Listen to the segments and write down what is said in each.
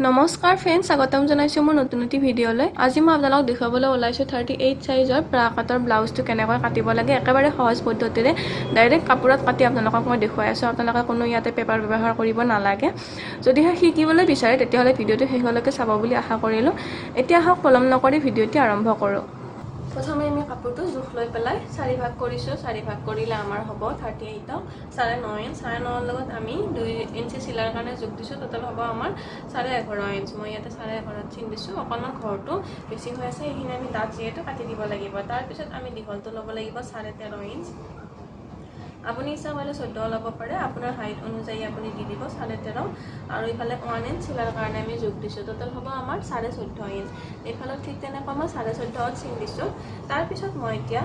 নমস্কাৰ ফ্ৰেন্ডছ, স্বাগতম জনাইছো মোৰ নতুন ভিডিঅ'লৈ। আজি মই আপোনালোকক দেখাবলৈ ওলাইছো 38 সাইজৰ প্ৰাকাতৰ ব্লাউজটো কেনেকৈ কাটিব লাগে। একেবাৰে সহজ পদ্ধতিৰে ডাইৰেক্ট কাপোৰত কাটি আপোনালোকক মই দেখুৱাই আছো। আপোনালোকে কোনো ইয়াতে পেপাৰ ব্যৱহাৰ কৰিব নালাগে। যদিহে শিকিবলৈ বিচাৰে তেতিয়াহ'লে ভিডিঅ'টো শেষলৈকে চাব বুলি আশা কৰিলো। এতিয়া আহক পলম নকৰি ভিডিঅ'টি আৰম্ভ কৰো। প্ৰথমে আমি কাপোৰটো জোখ লৈ পেলাই 4 ভাগ কৰিছো। 4 ভাগ কৰিলে আমাৰ হ'ব 38 9.5 ইঞ্চ। 9.5 লগত আমি 2 ইঞ্চি চিলাৰ কাৰণে যোগ দিছো। টোটাল হ'ব আমাৰ 11.5 ইঞ্চ। মই ইয়াতে 11.5 চিন দিছো। অকণমান ঘৰটো বেছি হৈ আছে, এইখিনি আমি দাঁত যিহেতু কাটি দিব লাগিব। তাৰ পিছত আমি দীঘলটো ল'ব লাগিব 13.5 ইঞ্চ। আপুনি ইচ্ছা কৰিলে 14 ল'ব পাৰে, আপোনাৰ হাইট অনুযায়ী আপুনি দি দিব 13.5। আৰু ইফালে 1 ইঞ্চ চিলাৰ কাৰণে আমি যোগ দিছো। টোটাল হ'ব আমাৰ 14.5 ইঞ্চ। এইফালে ঠিক তেনেকৈ মই 14.5 চিন দিছো। তাৰ পিছত মই এতিয়া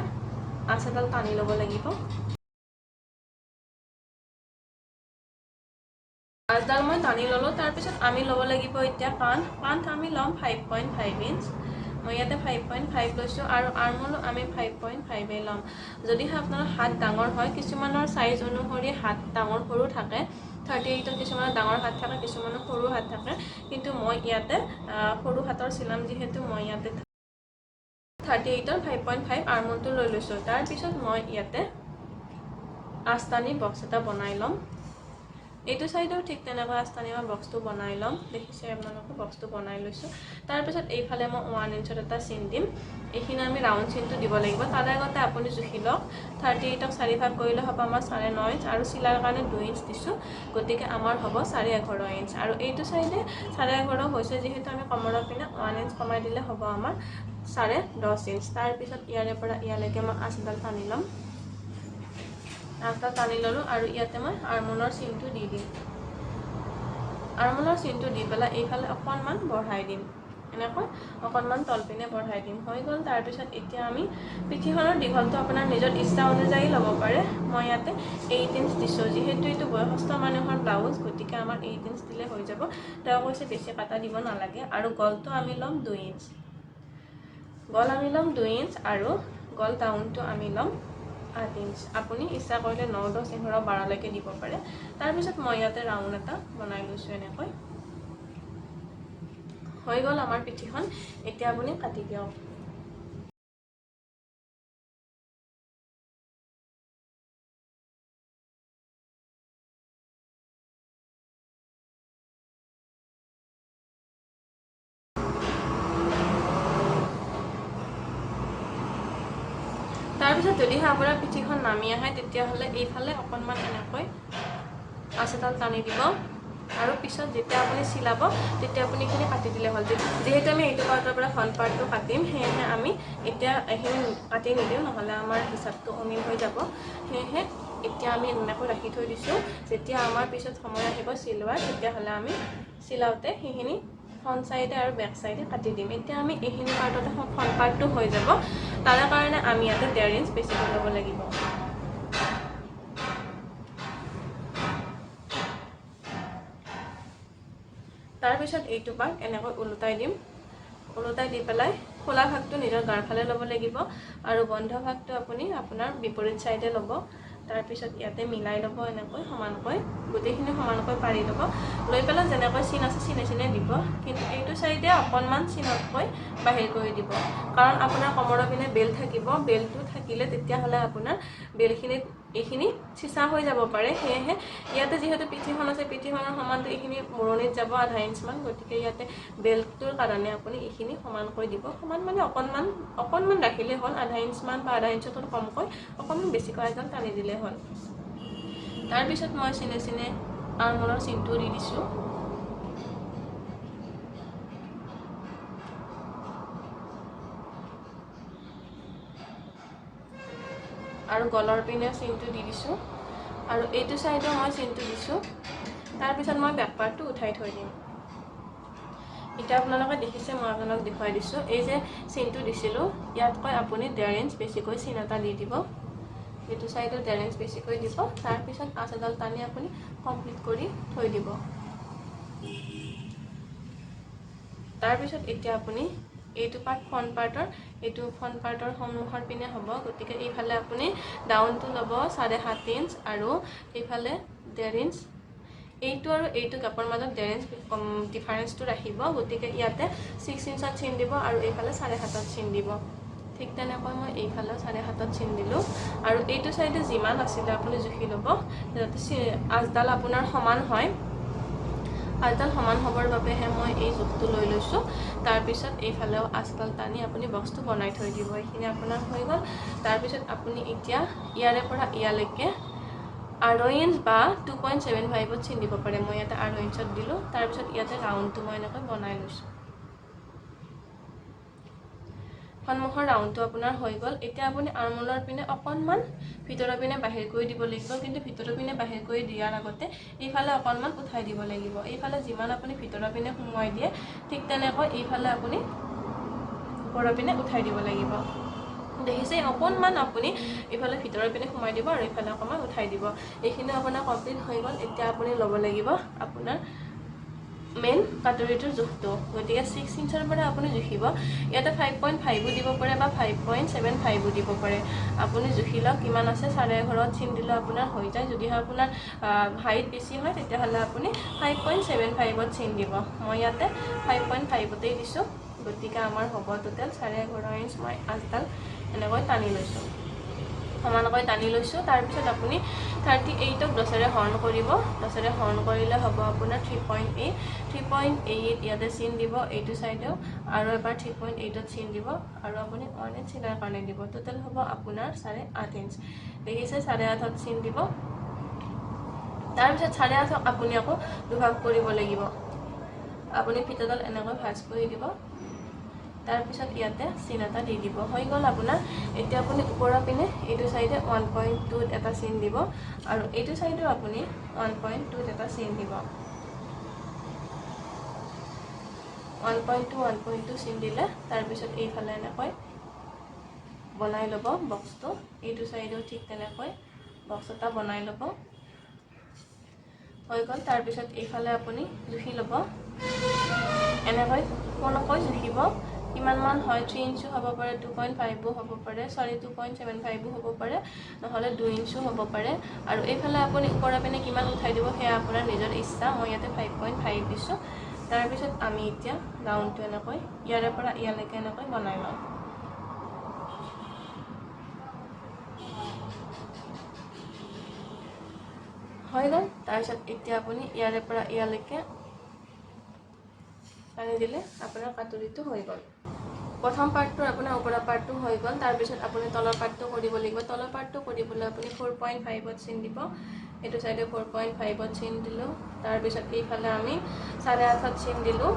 আঁচ এডাল টানি ল'ব লাগিব। আঁচডাল মই টানি ল'লো। তাৰ পিছত আমি ল'ব লাগিব এতিয়া কাণ আমি ল'ম 5.5 ইঞ্চ। মই ইয়াতে 5.5 লৈছো আৰু আৰ্মহোলো আমি 5.5 ল'ম। যদিহে আপোনাৰ হাত ডাঙৰ হয়, কিছুমানৰ সাইজ অনুসৰি হাত ডাঙৰ সৰু থাকে। 38 কিছুমানৰ ডাঙৰ হাত থাকে, কিছুমানৰ সৰু হাত থাকে, কিন্তু মই ইয়াতে সৰু হাতৰ চিলাম যিহেতু মই ইয়াতে 38 5.5 আৰ্মহোলটো লৈ লৈছো। তাৰ পিছত মই ইয়াতে আস্তানি বক্স এটা বনাই ল'ম। এইটো সাইডেও ঠিক তেনেকৈ আস্তানি মই বক্সটো বনাই ল'ম। দেখিছে আপোনালোকে বক্সটো বনাই লৈছো। তাৰ পিছত এইফালে মই 1 ইঞ্চত এটা চিন দিম। এইখিনি আমি ৰাউণ্ড চিনটো দিব লাগিব। তাৰ আগতে আপুনি জুখি লওক। 38ক 4 ভাগ কৰিলে হ'ব আমাৰ 9.5 ইঞ্চ আৰু চিলাৰ কাৰণে 2 ইঞ্চ দিছো। গতিকে আমাৰ হ'ব 11.5 ইঞ্চ। আৰু এইটো সাইডে 11.5 হৈছে যিহেতু আমি কমৰৰ পিনে 1 ইঞ্চ কমাই দিলে হ'ব আমাৰ 10.5 ইঞ্চ। তাৰ পিছত ইয়াৰে পৰা ইয়ালৈকে মই আঁচডাল টানি ল'ম। আঁচডাল টানি ল'লো আৰু ইয়াতে মই আৰ্মহোলৰ চিনটো দি দিম। আৰ্মহোলৰ চিনটো দি পেলাই এইফালে অকণমান বঢ়াই দিম। এনেকৈ অকণমান তলপিনে বঢ়াই দিম। হৈ গ'ল। তাৰ পিছত এতিয়া আমি পিঠিখনৰ দীঘলটো আপোনাৰ নিজৰ ইচ্ছা অনুযায়ী ল'ব পাৰে। মই ইয়াতে 8 ইঞ্চ দিছো। যিহেতু এইটো বয়সস্থ মানুহৰ ব্লাউজ, গতিকে আমাৰ 8 ইঞ্চ দিলে হৈ যাব। তেওঁ কৈছে বেছি কাটা দিব নালাগে। আৰু গলটো আমি ল'ম 2 ইঞ্চ। গল আমি ল'ম 2 ইঞ্চ আৰু গল ডাউনটো আমি ল'ম 8 ইঞ্চ। আপুনি ইচ্ছা কৰিলে 9, 10, 11, 12 লৈকে দিব পাৰে। তাৰ পিছত মই ইয়াতে ৰাউণ্ড এটা বনাই লৈছো এনেকৈ। হৈ গ'ল আমাৰ পিঠিখন। এতিয়া আপুনি কাটি দিয়ক। তাৰপিছত যদিহে আপোনাৰ পিঠিখন নামি আহে তেতিয়াহ'লে এইফালে অকণমান এনেকৈ আঁচ এডাল টানি দিব। আৰু পিছত যেতিয়া আপুনি চিলাব তেতিয়া আপুনি এইখিনি কাটি দিলে হ'ল। যিহেতু আমি এইটো পাৰ্টৰ পৰা ফ্ৰণ্ট পাৰ্টটো কাটিম, সেয়েহে আমি এতিয়া এইখিনি কাটি নিদিওঁ, নহ'লে আমাৰ হিচাপটো অমিল হৈ যাব। সেয়েহে এতিয়া আমি এনেকৈ ৰাখি থৈ দিছোঁ। যেতিয়া আমাৰ পিছত সময় আহিব চিলোৱাৰ, তেতিয়াহ'লে আমি চিলাওঁতে সেইখিনি ফ্ৰণ্ট চাইডে আৰু বেক চাইডে কাটি দিম। এতিয়া আমি এইখিনি পাৰ্টতে ফ্ৰণ্ট পাৰ্টটো হৈ যাব। তাৰ কাৰণে আমি ইয়াতে 1.5 ইঞ্চ বেছিকৈ ল'ব লাগিব। তাৰপিছত এইটো পাৰ্ট এনেকৈ ওলোটাই দিম। ওলোটাই দি পেলাই খোলা ভাগটো নিজৰ গাৰ ফালে ল'ব লাগিব আৰু বন্ধ ভাগটো আপুনি আপোনাৰ বিপৰীত চাইডে ল'ব। তাৰপিছত ইয়াতে মিলাই ল'ব এনেকৈ সমানকৈ, গোটেইখিনি সমানকৈ পাৰি ল'ব। লৈ পেলাই যেনেকৈ চিন আছে চিনে চিনে দিব, কিন্তু এইটো চাইডে অকণমান চিনতকৈ বাহিৰ কৰি দিব। কাৰণ আপোনাৰ কমৰৰ পিনে বেল থাকিব। বেলটো থাকিলে তেতিয়াহ'লে আপোনাৰ বেলখিনিত এইখিনি চিচা হৈ যাব পাৰে। সেয়েহে ইয়াতে যিহেতু পিঠিখন আছে, পিঠিখনৰ সমানটো এইখিনি মূৰণিত যাব 0.5 ইঞ্চমান। গতিকে ইয়াতে বেল্টটোৰ কাৰণে আপুনি এইখিনি সমানকৈ দিব। সমান মানে অকণমান ৰাখিলে হ'ল। 0.5 ইঞ্চমান বা 0.5 ইঞ্চতকৈ কমকৈ অকণমান বেছিকৈ এডাল টানি দিলে হ'ল। তাৰপিছত মই চিনে চিনে আৰ্মহোলৰ চিনটো দি দিছোঁ। আৰু গলৰ পিনে চিনটো দি দিছোঁ আৰু এইটো চাইডেও মই চিনটো দিছোঁ। তাৰপিছত মই বেক পাৰ্টটো উঠাই থৈ দিম। এতিয়া আপোনালোকে দেখিছে, মই আপোনালোকক দেখুৱাই দিছোঁ। এই যে চিনটো দিছিলোঁ, ইয়াতকৈ আপুনি 1.5 ইঞ্চ বেছিকৈ চিন এটা দি দিব। এইটো চাইডত 1.5 ইঞ্চ বেছিকৈ দিব। তাৰপিছত আঁচ এডাল টানি আপুনি কমপ্লিট কৰি থৈ দিব। তাৰপিছত এতিয়া আপুনি এইটো পাৰ্ট ফ্ৰণ্ট পাৰ্টৰ, এইটো ফ্ৰণ্ট পাৰ্টৰ সন্মুখৰ পিনে হ'ব। গতিকে এইফালে আপুনি ডাউনটো ল'ব 7.5 ইঞ্চ আৰু এইফালে 1.5 ইঞ্চ। এইটো আৰু এইটো গাপৰ মাজত ডিফাৰেঞ্চটো ৰাখিব গতিকে ইয়াতে 6 ইঞ্চত চিন দিব আৰু এইফালে 7.5ত চিন দিব ঠিক তেনেকৈ মই এইফালে 7.5ত চিন দিলোঁ আৰু এইটো সাইডে যিমান আছিলে আপুনি জুখি ল'ব যাতে আজডাল আপোনাৰ সমান হয় আজডাল সমান হ'বৰ বাবেহে মই এই জোখটো লৈ লৈছোঁ তাৰপিছত এইফালেও আজডাল টানি আপুনি বক্সটো বনাই থৈ দিব এইখিনি আপোনাৰ হৈ গ'ল তাৰপিছত আপুনি এতিয়া ইয়াৰে পৰা ইয়ালৈকে 8 ইঞ্চ বা 2.75ত চিন দিব পাৰে মই ইয়াতে 8 ইঞ্চত দিলোঁ তাৰপিছত ইয়াতে ৰাউণ্ডটো মই এনেকৈ বনাই লৈছোঁ সন্মুখৰ ৰাউণ্ডটো আপোনাৰ হৈ গ'ল এতিয়া আপুনি আৰ্মহোলৰ পিনে অকণমান ভিতৰৰ পিনে বাহিৰ কৰি দিব লাগিব কিন্তু ভিতৰৰ পিনে বাহিৰ কৰি দিয়াৰ আগতে এইফালে অকণমান উঠাই দিব লাগিব এইফালে যিমান আপুনি ভিতৰৰ পিনে সোমোৱাই দিয়ে ঠিক তেনেকৈ এইফালে আপুনি ওপৰৰ পিনে উঠাই দিব লাগিব দেখিছে অকণমান আপুনি এইফালে ভিতৰৰ পিনে সোমাই দিব আৰু এইফালে অকণমান উঠাই দিব এইখিনি আপোনাৰ কমপ্লিট হৈ গ'ল এতিয়া আপুনি ল'ব লাগিব আপোনাৰ মেইন কাটৰিটোৰ জোখটো গতিকে 6 ইঞ্চৰ পৰা আপুনি জুখিব ইয়াতে 5.5ও দিব পাৰে বা 5.75ও দিব পাৰে আপুনি জুখি লওক কিমান আছে 11.5ত চিন দিলে আপোনাৰ হৈ যায় যদিহে আপোনাৰ হাইট বেছি হয় তেতিয়াহ'লে আপুনি 5.75ত চিন দিব মই ইয়াতে 5.5তেই দিছোঁ গতিকে আমাৰ হ'ব টোটেল 11.5 ইঞ্চ মই আজডাল এনেকৈ টানি লৈছোঁ সমানকৈ টানি লৈছোঁ তাৰপিছত আপুনি 38ক 10ৰে হৰ্ণ কৰিব 10ৰে হৰ্ণ কৰিলে হ'ব আপোনাৰ 3.8 ইয়াতে চিন দিব এইটো সাইডেও আৰু এবাৰ 3.8ত চিন দিব আৰু আপুনি 1 ইঞ্চ চিনাৰ কাৰণে দিব টোটেল হ'ব আপোনাৰ 8.5 ইঞ্চ দেখিছে 8.5ত চিন দিব তাৰপিছত 8.5ক আপুনি আকৌ দুভাগ কৰিব লাগিব আপুনি ফিতাডাল এনেকৈ ভাঁজ কৰি দিব তাৰপিছত ইয়াতে চিন এটা দি দিব হৈ গ'ল আপোনাৰ এতিয়া আপুনি ওপৰৰ পিনে এইটো সাইডে 1.2ত এটা চিন দিব আৰু এইটো সাইডেও আপুনি 1.2ত এটা চিন দিব 1.2 চিন দিলে তাৰপিছত এইফালে এনেকৈ বনাই ল'ব বক্সটো এইটো সাইডেও ঠিক তেনেকৈ বক্স এটা বনাই ল'ব হৈ গ'ল তাৰপিছত এইফালে আপুনি জুখি ল'ব এনেকৈ কোনকৈ জুখিব কিমান মান হয় 3 ইঞ্চো হ'ব পাৰে 2.5ও হ'ব পাৰে সৰি 2.75ও হ'ব পাৰে নহলে 2 ইঞ্চো হ'ব পাৰে আৰু এইফালে আপুনি ওপৰৰ পিনে কিমান উঠাই দিব সেয়া আপোনাৰ নিজৰ ইচ্ছা মই ইয়াতে 5.5 দিছোঁ তাৰপিছত আমি এতিয়া ৰাউণ্ডটো এনেকৈ ইয়াৰে পৰা ইয়ালৈকে এনেকৈ বনাই লওঁ হৈ গ'ল তাৰপিছত এতিয়া আপুনি ইয়াৰে পৰা ইয়ালৈকে টানি দিলে আপোনাৰ কাটৰিটো হৈ গ'ল প্ৰথম পাৰ্টটো আপোনাৰ ওপৰৰ পাৰ্টটো হৈ গ'ল তাৰপিছত আপুনি তলৰ পাৰ্টটো কৰিব লাগিব তলৰ পাৰ্টটো কৰিবলৈ আপুনি 4.5ত চিন দিব এইটো সাইডে 4.5ত চিন দিলোঁ তাৰপিছত এইফালে আমি 8.5ত চিন দিলোঁ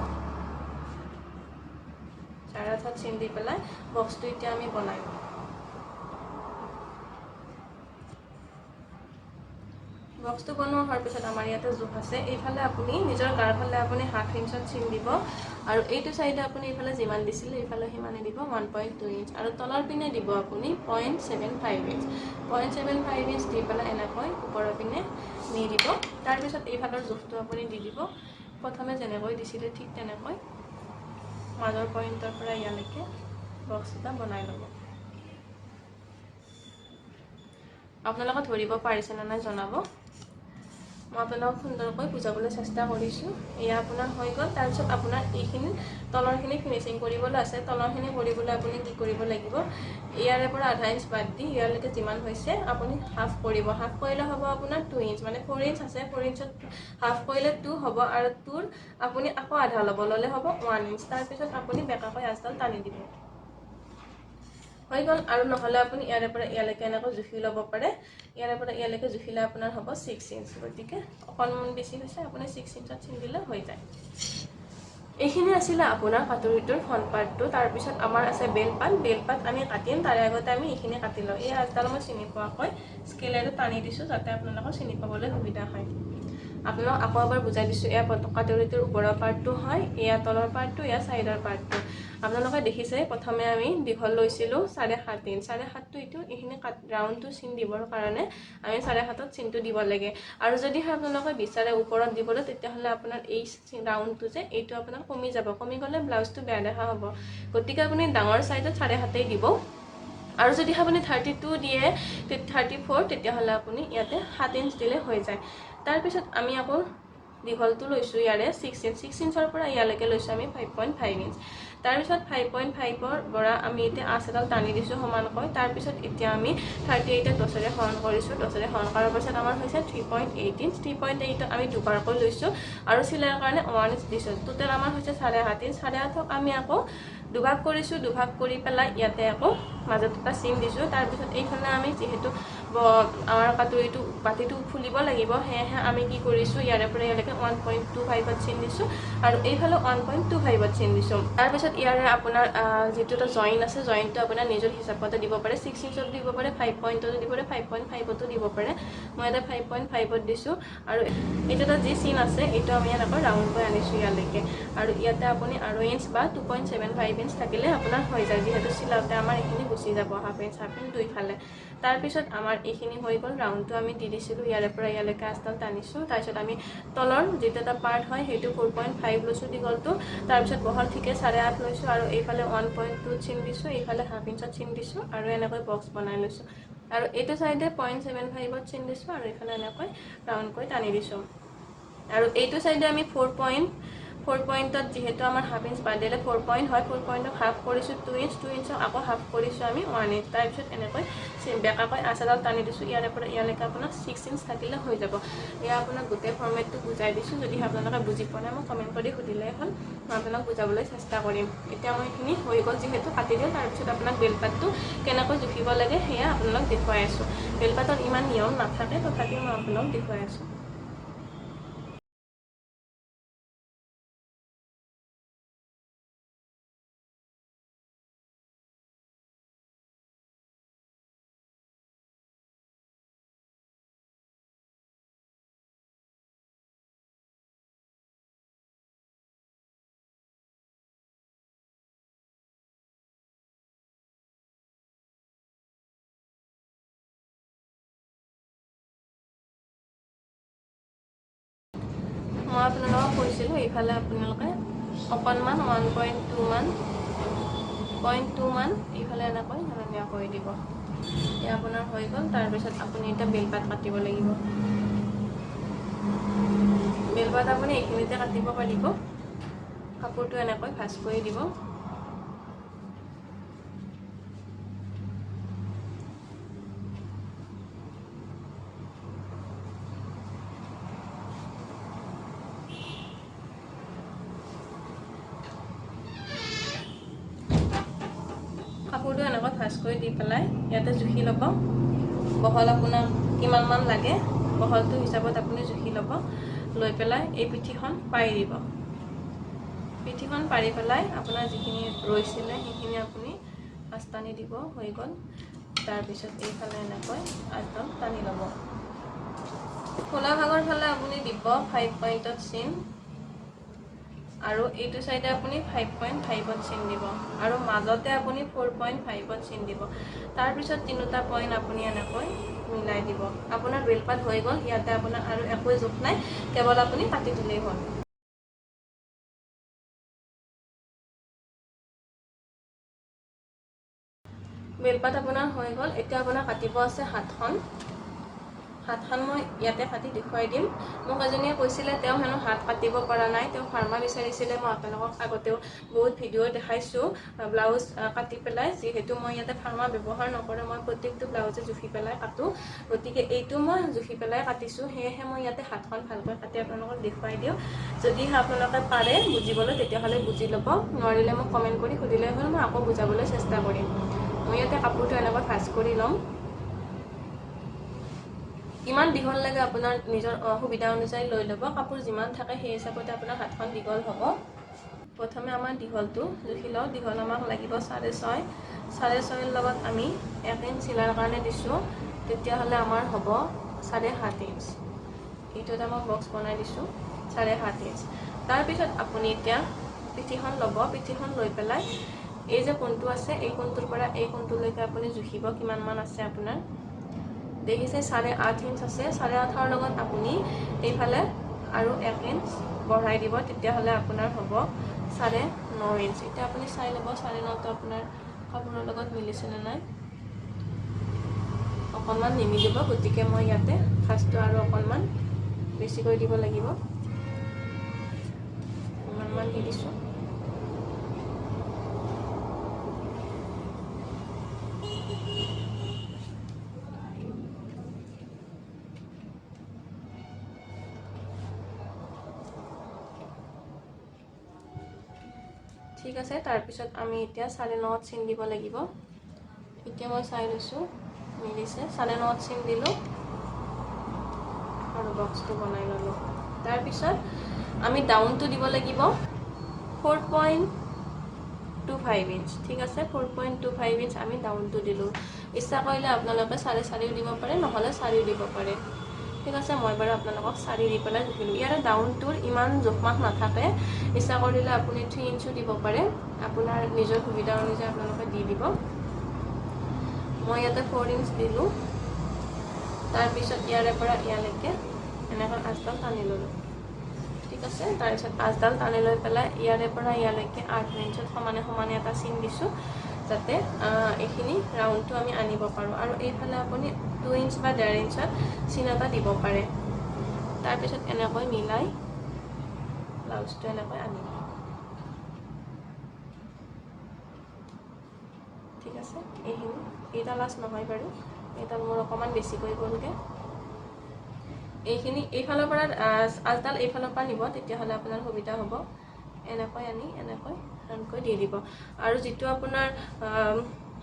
8.5ত চিন দি পেলাই বক্সটো এতিয়া আমি বনাই লওঁ বক্সটো বনোৱা হোৱাৰ পিছত আমাৰ ইয়াতে জোখ আছে এইফালে আপুনি নিজৰ গাৰ ফালে আপুনি 1/2 ইঞ্চত চিন দিব আৰু এইটো সাইডে আপুনি এইফালে যিমান দিছিলে এইফালে সিমানে দিব 1.2 ইঞ্চ আৰু তলৰ পিনে দিব আপুনি 0.75 ইঞ্চ 0.75 ইঞ্চ দি পেলাই এনেকৈ ওপৰৰ পিনে নি দিব তাৰপিছত এইফালৰ জোখটো আপুনি দি দিব প্ৰথমে যেনেকৈ দিছিলে ঠিক তেনেকৈ মাজৰ পইণ্টৰ পৰা ইয়ালৈকে বক্স এটা বনাই ল'ব আপোনালোকে ধৰিব পাৰিছে নে নাই জনাব মই আপোনালোকক সুন্দৰকৈ বুজাবলৈ চেষ্টা কৰিছোঁ এয়া আপোনাৰ হৈ গ'ল তাৰপিছত আপোনাৰ এইখিনি তলৰখিনি ফিনিচিং কৰিবলৈ আছে তলৰখিনি কৰিবলৈ আপুনি কি কৰিব লাগিব ইয়াৰে পৰা 1/2 ইঞ্চ বাদ দি ইয়ালৈকে যিমান হৈছে আপুনি হাফ কৰিব হাফ কৰিলে হ'ব আপোনাৰ 2 ইঞ্চ মানে 4 ইঞ্চ আছে 4 ইঞ্চত হাফ কৰিলে 2 হ'ব আৰু 2ৰ আপুনি আকৌ আধা ল'লে হ'ব 1 ইঞ্চ তাৰপিছত আপুনি বেকাকৈ আজডাল টানি দিব হৈ গ'ল আৰু নহলে আপুনি ইয়াৰে পৰা ইয়ালৈকে এনেকৈ জুখি ল'ব পাৰে ইয়াৰে পৰা ইয়ালৈকে জুখিলে আপোনাৰ হ'ব 6 ইঞ্চ গতিকে অকণমান বেছি হৈছে আপুনি 6 ইঞ্চত চিন দিলে হৈ যায় এইখিনি আছিলে আপোনাৰ কাটৰিটোৰ ফ্ৰণ্ট পাৰ্টটো তাৰপিছত আমাৰ আছে বেলপাত আমি কাটিম তাৰে আগতে আমি এইখিনি কাটি লওঁ এই আজডাল মই চিনি পোৱাকৈ স্কেলেৰে টানি দিছোঁ যাতে আপোনালোকৰ চিনি পাবলৈ সুবিধা হয় আপোনালোক আকৌ এবাৰ বুজাই দিছোঁ এয়া কাটৰিটোৰ ওপৰৰ পাৰ্টটো হয় এয়া তলৰ পাৰ্টটো এয়া সাইডৰ পাৰ্টটো আপোনালোকে দেখিছে প্ৰথমে আমি দীঘল লৈছিলোঁ 7.5 ইঞ্চ 7.5টো এইটো এইখিনি ৰাউণ্ডটো চিন দিবৰ কাৰণে আমি 7.5ত চিনটো দিব লাগে আৰু যদি আপোনালোকে বিচাৰে ওপৰত দিবলৈ তেতিয়াহ'লে আপোনাৰ এই ৰাউণ্ডটো যে এইটো আপোনাৰ কমি যাব কমি গ'লে ব্লাউজটো বেয়া দেখা হ'ব গতিকে আপুনি ডাঙৰ সাইজত 7.5তেই দিব আৰু যদি আপুনি 32 দিয়ে 34 তেতিয়াহ'লে আপুনি ইয়াতে 7 ইঞ্চ দিলে হৈ যায় তাৰপিছত আমি আকৌ দীঘলটো লৈছোঁ ইয়াৰে 6 ইঞ্চ 6 ইঞ্চৰ পৰা ইয়ালৈকে লৈছোঁ আমি 5.5 ইঞ্চ তাৰপিছত 5.5ৰ পৰা আমি এতিয়া আঁচ এডাল টানি দিছোঁ সমানকৈ তাৰপিছত এতিয়া আমি 38ত 10ৰে হৰণ কৰিছোঁ 10ৰে হৰণ কৰাৰ পাছত আমাৰ হৈছে 3.8 ইঞ্চ 3.8ত আমি দুবাৰকৈ লৈছোঁ আৰু চিলাইৰ কাৰণে 1 ইঞ্চ দিছোঁ টোটেল আমাৰ হৈছে 7.5 ইঞ্চ 7.5ক আমি আকৌ দুভাগ কৰিছোঁ দুভাগ কৰি পেলাই ইয়াতে আকৌ মাজত এটা চিন দিছোঁ তাৰপিছত এইফালে আমি যিহেতু আমাৰ কাটুৰিটো বাতিটো ফুলিব লাগিব সেয়েহে আমি কি কৰিছোঁ ইয়াৰে পৰা ইয়ালৈকে 1.25ত চিন দিছোঁ আৰু এইফালে 1.25ত চিন দিছোঁ তাৰপিছত ইয়াৰে আপোনাৰ যিটো এটা জইন আছে জইনটো আপোনাৰ নিজৰ হিচাপতে দিব পাৰে 6 ইঞ্চত দিব পাৰে 5 পইণ্টতো দিব পাৰে 5.5তো দিব পাৰে মই এটা 5.5ত দিছোঁ আৰু এইটো এটা যি চিন আছে এইটো আমি এনেকৈ ৰাউণ্ড কৰি আনিছোঁ ইয়ালৈকে আৰু ইয়াতে আপুনি আৰু ইঞ্চ বা 2.75 ইঞ্চ থাকিলে আপোনাৰ হৈ যায় যিহেতু চিলাওঁতে আমাৰ এইখিনি গুচি যাব হাফ ইঞ্চ দুইফালে তাৰপিছত আমাৰ এইখিনি হৈ গ'ল ৰাউণ্ডটো আমি দি দিছিলোঁ ইয়াৰে পৰা ইয়ালৈকে আঁচডাল টানিছোঁ তাৰপিছত আমি তলৰ যিটো এটা পাৰ্ট হয় সেইটো 4.5 লৈছোঁ দীঘলটো তাৰপিছত বহল ঠিকে 8.5 লৈছোঁ আৰু এইফালে 1.2 চিন দিছোঁ এইফালে হাফ ইঞ্চত চিন দিছোঁ আৰু এনেকৈ বক্স বনাই লৈছোঁ আৰু এইটো চাইডে 0.75ত চিন দিছোঁ আৰু এইফালে এনেকৈ ৰাউণ্ডকৈ টানি দিছোঁ আৰু এইটো চাইডে আমি 4 পইণ্টত যিহেতু আমাৰ হাফ ইঞ্চ বান্ধিলে 4 পইণ্ট হয় 4 পইণ্টক হাফ কৰিছোঁ 2 ইঞ্চক আকৌ হাফ কৰিছোঁ আমি 1 ইঞ্চ তাৰপিছত এনেকৈ বেকাকৈ আঁচ এডাল টানি দিছোঁ ইয়াৰে পৰা ইয়ালৈকে আপোনাৰ 6 ইঞ্চ থাকিলে হৈ যাব এয়া আপোনাক গোটেই ফৰ্মেটটো বুজাই দিছোঁ যদি আপোনালোকে বুজি পোৱা নাই মোক কমেণ্ট কৰি সুধিলেই হ'ল মই আপোনাক বুজাবলৈ চেষ্টা কৰিম এতিয়া মই এইখিনি হৈ গ'ল যিহেতু কাটি দিওঁ তাৰপিছত আপোনাক বেলপাতটো কেনেকৈ জুখিব লাগে সেয়া আপোনালোক দেখুৱাই আছোঁ বেলপাতৰ ইমান নিয়ম নাথাকে তথাপিও মই আপোনাক দেখুৱাই আছোঁ মই আপোনালোকক কৈছিলোঁ এইফালে আপোনালোকে অকণমান 1.2 মান এইফালে এনেকৈ ধুনীয়া কৰি দিব এয়া আপোনাৰ হৈ গ'ল তাৰপিছত আপুনি এতিয়া বেলপাত কাটিব লাগিব বেলপাত আপুনি এইখিনিতে কাটিব পাৰিব কাপোৰটো এনেকৈ ভাঁজ কৰি দিব কাপোৰটো এনেকৈ ভাঁজ কৰি দি পেলাই ইয়াতে জুখি ল'ব বহল আপোনাক কিমান মান লাগে বহলটো হিচাপত আপুনি জুখি ল'ব লৈ পেলাই এই পিঠিখন পাৰি দিব পিঠিখন পাৰি পেলাই আপোনাৰ যিখিনি ৰৈছিলে সেইখিনি আপুনি আঁচ টানি দিব হৈ গ'ল তাৰপিছত এইফালে এনেকৈ আঁচডাল টানি ল'ব খোলা ভাগৰ ফালে আপুনি দিব 5 পইণ্টত চিন আৰু এইটো সাইডে আপুনি 5.5ত চিন দিব আৰু মাজতে আপুনি 4.5ত চিন দিব তাৰ পিছত তিনিটা পইণ্ট আপুনি এনেকৈ মিলাই দিব আপোনাৰ বেলপাত হৈ গ'ল ইয়াতে আপোনাৰ আৰু একো জোখ নাই কেৱল আপুনি কাটি দিলেই হ'ল বেলপাত আপোনাৰ হৈ গ'ল এতিয়া আপোনাৰ কাটিব আছে হাতখন মই ইয়াতে কাটি দেখুৱাই দিম মোক এজনীয়ে কৈছিলে তেওঁ হেনো হাত কাটিব পৰা নাই তেওঁ ফাৰ্মা বিচাৰিছিলে মই আপোনালোকক আগতেও বহুত ভিডিঅ' দেখাইছোঁ ব্লাউজ কাটি পেলাই যিহেতু মই ইয়াতে ফাৰ্মা ব্যৱহাৰ নকৰোঁ মই প্ৰত্যেকটো ব্লাউজে জুখি পেলাই কাটো গতিকে এইটো মই জুখি পেলাই কাটিছোঁ সেয়েহে মই ইয়াতে হাতখন ভালকৈ কাটি আপোনালোকক দেখুৱাই দিওঁ যদিহে আপোনালোকে পাৰে বুজিবলৈ তেতিয়াহ'লে বুজি ল'ব নোৱাৰিলে মোক কমেণ্ট কৰি সুধিলে হ'ল মই আকৌ বুজাবলৈ চেষ্টা কৰিম মই ইয়াতে কাপোৰটো এনেকৈ ভাঁজ কৰি ল'ম ইমান দীঘল লাগে আপোনাৰ নিজৰ সুবিধা অনুযায়ী লৈ ল'ব কাপোৰ যিমান থাকে সেই হিচাপতে আপোনাৰ হাতখন দীঘল হ'ব প্ৰথমে আমাৰ দীঘলটো জুখি লওঁ দীঘল আমাক লাগিব 6.5 লগত আমি 1 ইঞ্চ চিলাৰ কাৰণে দিছোঁ তেতিয়াহ'লে আমাৰ হ'ব 7.5 ইঞ্চ এইটো এটা মই বক্স বনাই দিছোঁ 7.5 ইঞ্চ তাৰপিছত আপুনি এতিয়া পিঠিখন ল'ব পিঠিখন লৈ পেলাই এই যে কোণটো আছে এই কোণটোৰ পৰা এই কোণটোলৈকে আপুনি জুখিব কিমান মান আছে আপোনাৰ দেখিছে 8.5 ইঞ্চ আছে 8.5ৰ লগত আপুনি এইফালে আৰু 1 ইঞ্চ বঢ়াই দিব তেতিয়াহ'লে আপোনাৰ হ'ব 9.5 ইঞ্চ এতিয়া আপুনি চাই ল'ব 9.5টো আপোনাৰ কাপোৰৰ লগত মিলিছেনে নাই অকণমান নিমিলিব গতিকে মই ইয়াতে ফাৰ্ষ্টটো আৰু অকণমান বেছিকৈ দিব লাগিব দি দিছোঁ। ঠিক আছে, তাৰপিছত আমি এতিয়া 9.5 চিন দিব লাগিব। এতিয়া মই চাই লৈছোঁ মিলিছে, 9.5 চিন দিলোঁ আৰু বক্সটো বনাই ল'লোঁ। তাৰপিছত আমি ডাউনটো দিব লাগিব 4.25 ইঞ্চ। ঠিক আছে, 4.25 ইঞ্চ আমি ডাউনটো দিলোঁ। ইচ্ছা কৰিলে আপোনালোকে 4.5 দিব পাৰে, নহ'লে 4 দিব পাৰে। ঠিক আছে, মই বাৰু আপোনালোকক 4 দি পেলাই জুখিলোঁ। ইয়াৰে ডাউনটোৰ ইমান জোখমাখ নাথাকে, ইচ্ছা কৰিলে আপুনি 3 ইঞ্চো দিব পাৰে, আপোনাৰ নিজৰ সুবিধা অনুযায়ী আপোনালোকে দি দিব। মই ইয়াতে 4 ইঞ্চ দিলোঁ। তাৰপিছত ইয়াৰে পৰা ইয়ালৈকে এনেকৈ আঁচডাল টানি ল'লোঁ। ঠিক আছে, তাৰপিছত আঁচডাল টানি লৈ পেলাই ইয়াৰে পৰা ইয়ালৈকে 8 ইঞ্চত সমানে সমানে এটা চিন দিছোঁ, যাতে এইখিনি ৰাউণ্ডটো আমি আনিব পাৰোঁ। আৰু এইফালে আপুনি 2 ইঞ্চ বা 1.5 ইঞ্চত চিন এটা দিব পাৰে। তাৰপিছত এনেকৈ মিলাই ব্লাউজটো এনেকৈ আনিব। ঠিক আছে, এইডাল লাষ্ট নহয় বাৰু, এইডাল মোৰ অকণমান বেছিকৈ গ'লগৈ। এইখিনি এইফালৰ পৰা আঁচডাল এইফালৰ পৰা নিব, তেতিয়াহ'লে আপোনাৰ সুবিধা হ'ব। এনেকৈ আনি এনেকৈ দি দিব। আৰু যিটো আপোনাৰ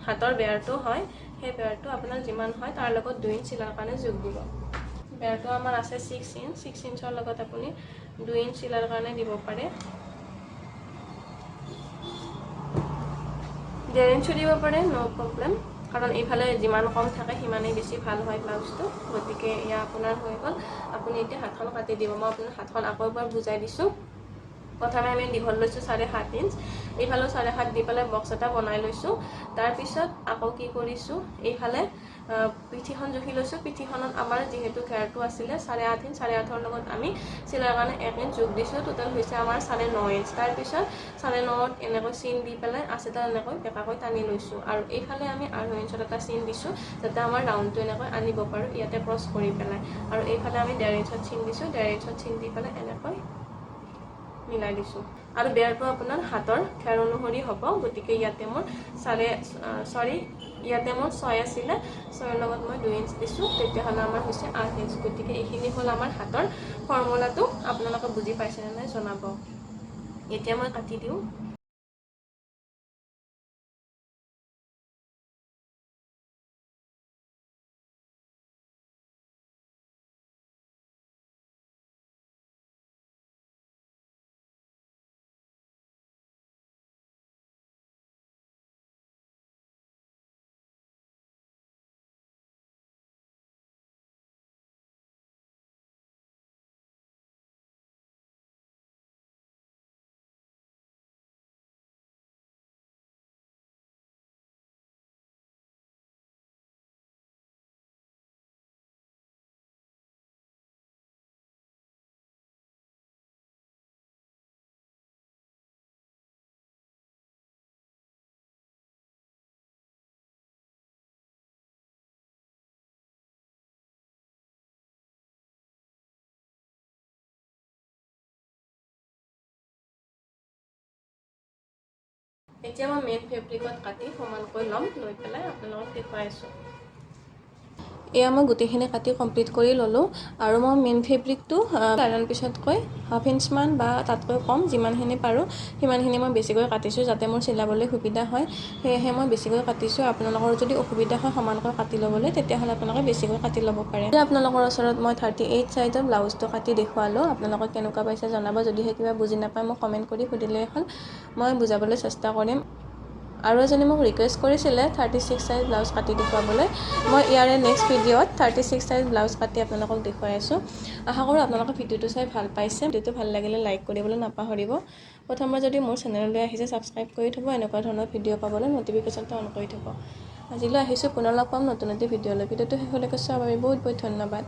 হাতৰ বেৰটো হয়, সেই বেৰটো আপোনাৰ যিমান হয় তাৰ লগত 2 ইঞ্চ চিলাৰ কাৰণে যোগ দিব। বেৰটো আমাৰ আছে 6 ইঞ্চ, 6 ইঞ্চৰ লগত আপুনি 2 ইঞ্চ চিলাৰ কাৰণে দিব পাৰে। 1.5 ইঞ্চো দিব পাৰে, ন' প্ৰব্লেম, কাৰণ এইফালে যিমান কম থাকে সিমানেই বেছি ভাল হয় ব্লাউজটো। গতিকে এয়া আপোনাৰ হৈ গ'ল। আপুনি এতিয়া হাতখন কাটি দিব। মই আপোনাৰ হাতখন আকৌ এবাৰ বুজাই দিছোঁ। প্ৰথমে আমি দীঘল লৈছোঁ 7.5 ইঞ্চ, এইফালেও 7.5 দি পেলাই বক্স এটা বনাই লৈছোঁ। তাৰপিছত আকৌ কি কৰিছোঁ, এইফালে পিঠিখন জুখি লৈছোঁ। পিঠিখনত আমাৰ যিহেতু ঘেৰটো আছিলে 8.5 ইঞ্চ, 8.5ৰ লগত আমি চিলাৰ কাৰণে 1 ইঞ্চ যোগ দিছোঁ। টোটেল হৈছে আমাৰ 9.5 ইঞ্চ। তাৰপিছত 9.5ত এনেকৈ চিন দি পেলাই আঁচডাল এনেকৈ বেকাকৈ টানি লৈছোঁ। আৰু এইফালে আমি 2.5 ইঞ্চত এটা চিন দিছোঁ, যাতে আমাৰ ৰাউণ্ডটো এনেকৈ আনিব পাৰোঁ ইয়াতে ক্ৰছ কৰি পেলাই। আৰু এইফালে আমি 1.5 ইঞ্চত চিন দিছোঁ, 1.5 ইঞ্চত চিন দি পেলাই এনেকৈ মিলাই দিছোঁ। আৰু বেৰটো আপোনাৰ হাতৰ ঘেৰ অনুসৰি হ'ব। গতিকে ইয়াতে মোৰ ইয়াতে মোৰ 6 আছিলে, 6ৰ লগত মই 2 ইঞ্চ দিছোঁ, তেতিয়াহ'লে আমাৰ হৈছে 8 ইঞ্চ। গতিকে এইখিনি হ'ল আমাৰ হাতৰ ফৰ্মুলাটো। আপোনালোকে বুজি পাইছেনে নাই জনাব। এতিয়া মই কাটি দিওঁ। এতিয়া মই মেইন ফেব্ৰিকত কাটি সমানকৈ ল'ম, লৈ পেলাই আপোনালোকক দেখুৱাই আছোঁ। এয়া মই গোটেইখিনি কাটি কমপ্লিট কৰি ল'লোঁ। আৰু মই মেইন ফেব্ৰিকটো আইৰণ পিছতকৈ 1/2 ইঞ্চমান বা তাতকৈ কম যিমানখিনি পাৰোঁ সিমানখিনি মই বেছিকৈ কাটিছোঁ, যাতে মোৰ চিলাবলৈ সুবিধা হয়। সেয়েহে মই বেছিকৈ কাটিছোঁ। আপোনালোকৰ যদি অসুবিধা হয় সমানকৈ কাটি ল'বলৈ, তেতিয়াহ'লে আপোনালোকে বেছিকৈ কাটি ল'ব পাৰে। আপোনালোকৰ ওচৰত মই 38 চাইজৰ ব্লাউজটো কাটি দেখুৱালোঁ। আপোনালোকক কেনেকুৱা পাইছে জনাব। যদিহে কিবা বুজি নাপায় মোক কমেণ্ট কৰি সুধিলেই হ'ল, মই বুজাবলৈ চেষ্টা কৰিম। আৰু এজনে মোক ৰিকুৱেষ্ট কৰিছিলে 36 চাইজ ব্লাউজ কাটি দেখুৱাবলৈ। মই ইয়াৰে নেক্সট ভিডিঅ'ত 36 চাইজ ব্লাউজ কাটি আপোনালোকক দেখুৱাই আছোঁ। আশা কৰোঁ আপোনালোকে ভিডিঅ'টো চাই ভাল পাইছে। ভিডিঅ'টো ভাল লাগিলে লাইক কৰিবলৈ নাপাহৰিব। প্ৰথমবাৰ যদি মোৰ চেনেললৈ আহিছে ছাবস্ক্ৰাইব কৰি থ'ব। এনেকুৱা ধৰণৰ ভিডিঅ' পাবলৈ ন'টিফিকেশ্যনটো অন কৰি থ'ব। আজিলৈ আহিছোঁ, পুনৰ লগ পাম নতুন এটি ভিডিঅ'লৈ। ভিডিঅ'টো শেষলৈকে চোৱাৰ বাবে বহুত বহুত ধন্যবাদ।